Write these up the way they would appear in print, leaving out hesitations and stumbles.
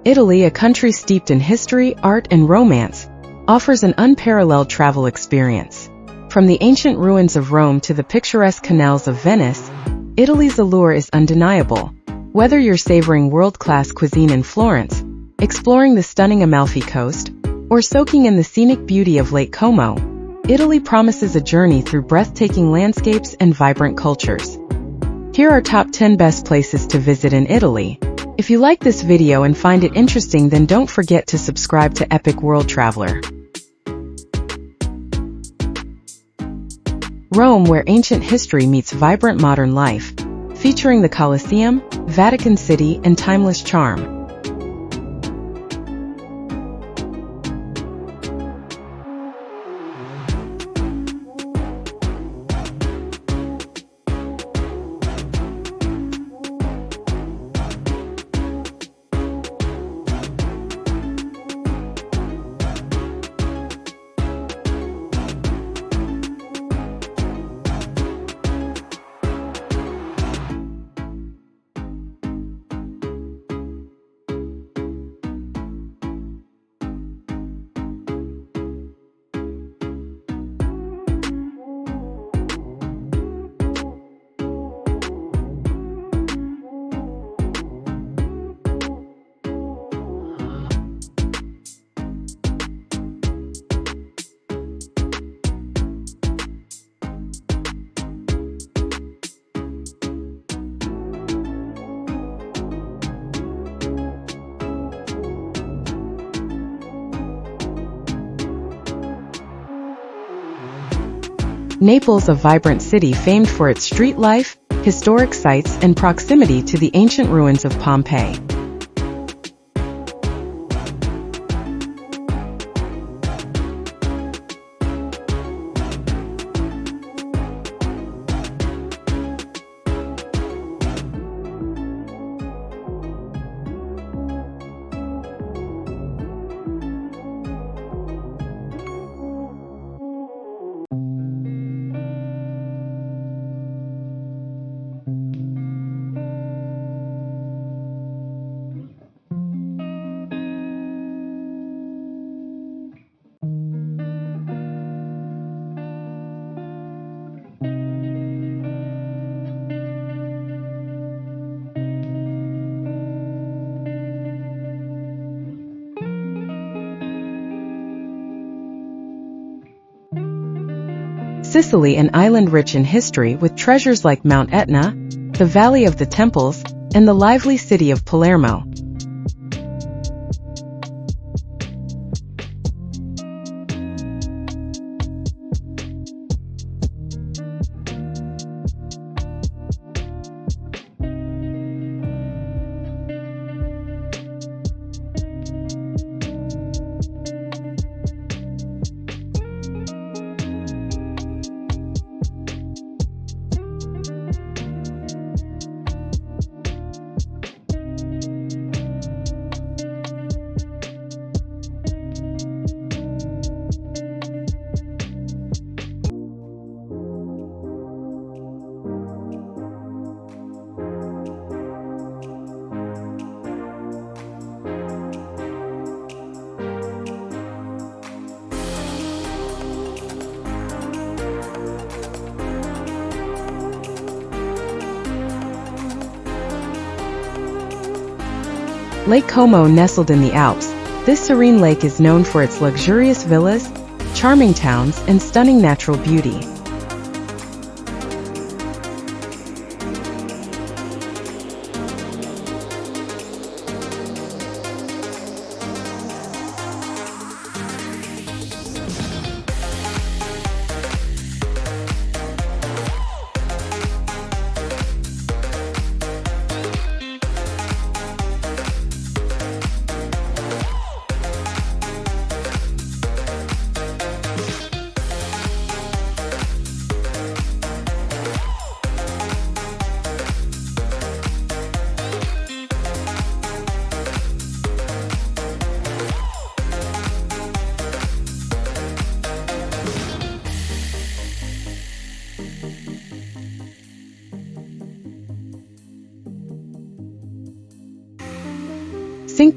Italy, a country steeped in history, art, and romance, offers an unparalleled travel experience. From the ancient ruins of Rome to the picturesque canals of Venice, Italy's allure is undeniable. Whether you're savoring world-class cuisine in Florence, exploring the stunning Amalfi Coast, or soaking in the scenic beauty of Lake Como, Italy promises a journey through breathtaking landscapes and vibrant cultures. Here are top 10 best places to visit in Italy. If you like this video and find it interesting, then don't forget to subscribe to Epic World Traveler. Rome, where ancient history meets vibrant modern life, featuring the Colosseum, Vatican City, and timeless charm. Naples, a vibrant city famed for its street life, historic sites, and proximity to the ancient ruins of Pompeii. Sicily, an island rich in history with treasures like Mount Etna, the Valley of the Temples, and the lively city of Palermo. Lake Como, nestled in the Alps, this serene lake is known for its luxurious villas, charming towns, and stunning natural beauty.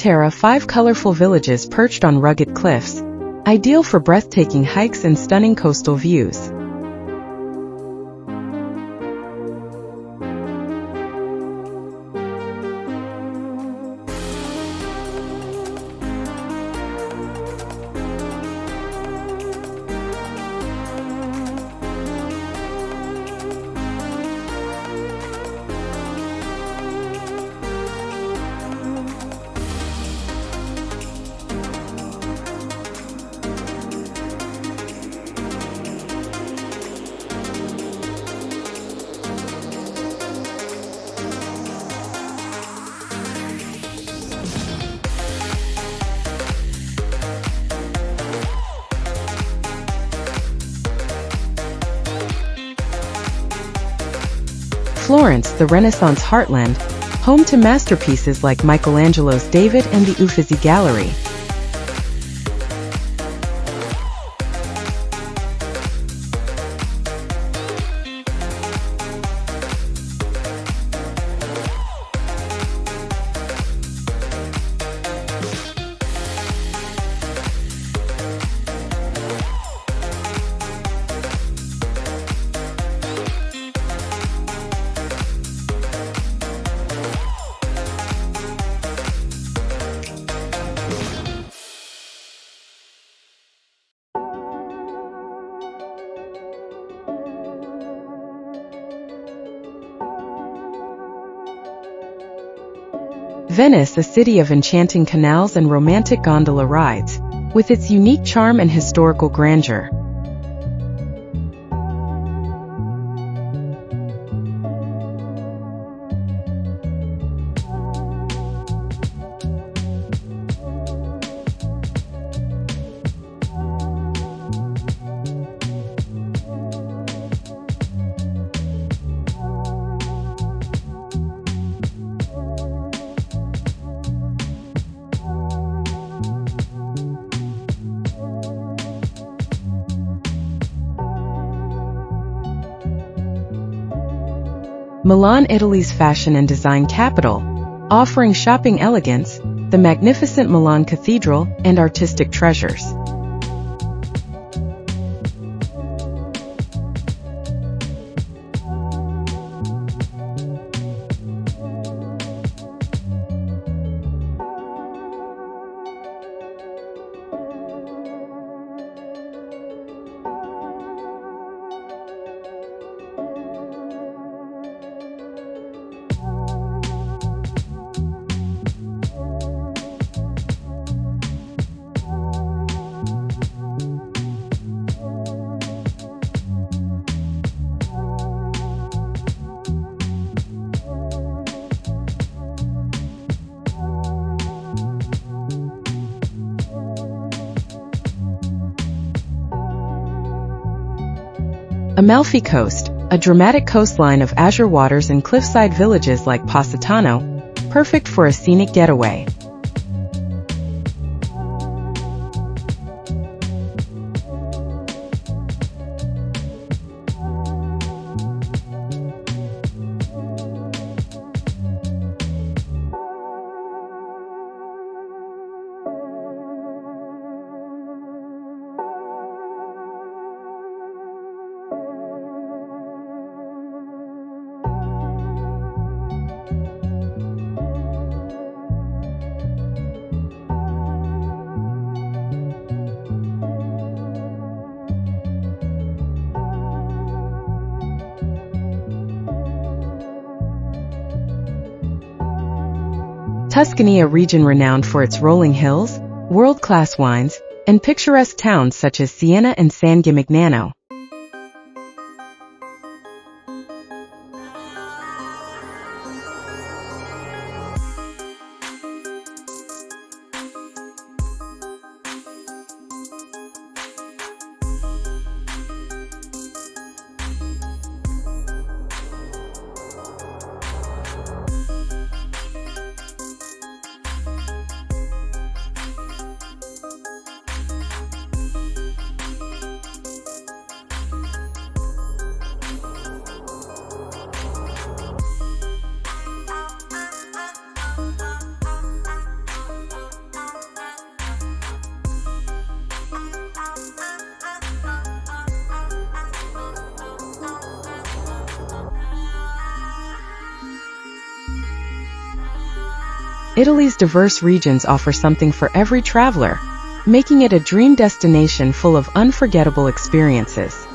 Terre, 5 colorful villages perched on rugged cliffs, ideal for breathtaking hikes and stunning coastal views. Florence, the Renaissance heartland, home to masterpieces like Michelangelo's David and the Uffizi Gallery. Venice, a city of enchanting canals and romantic gondola rides, with its unique charm and historical grandeur. Milan, Italy's fashion and design capital, offering shopping elegance, the magnificent Milan Cathedral, and artistic treasures. Amalfi Coast, a dramatic coastline of azure waters and cliffside villages like Positano, perfect for a scenic getaway. Tuscany, a region renowned for its rolling hills, world-class wines, and picturesque towns such as Siena and San Gimignano. Italy's diverse regions offer something for every traveler, making it a dream destination full of unforgettable experiences.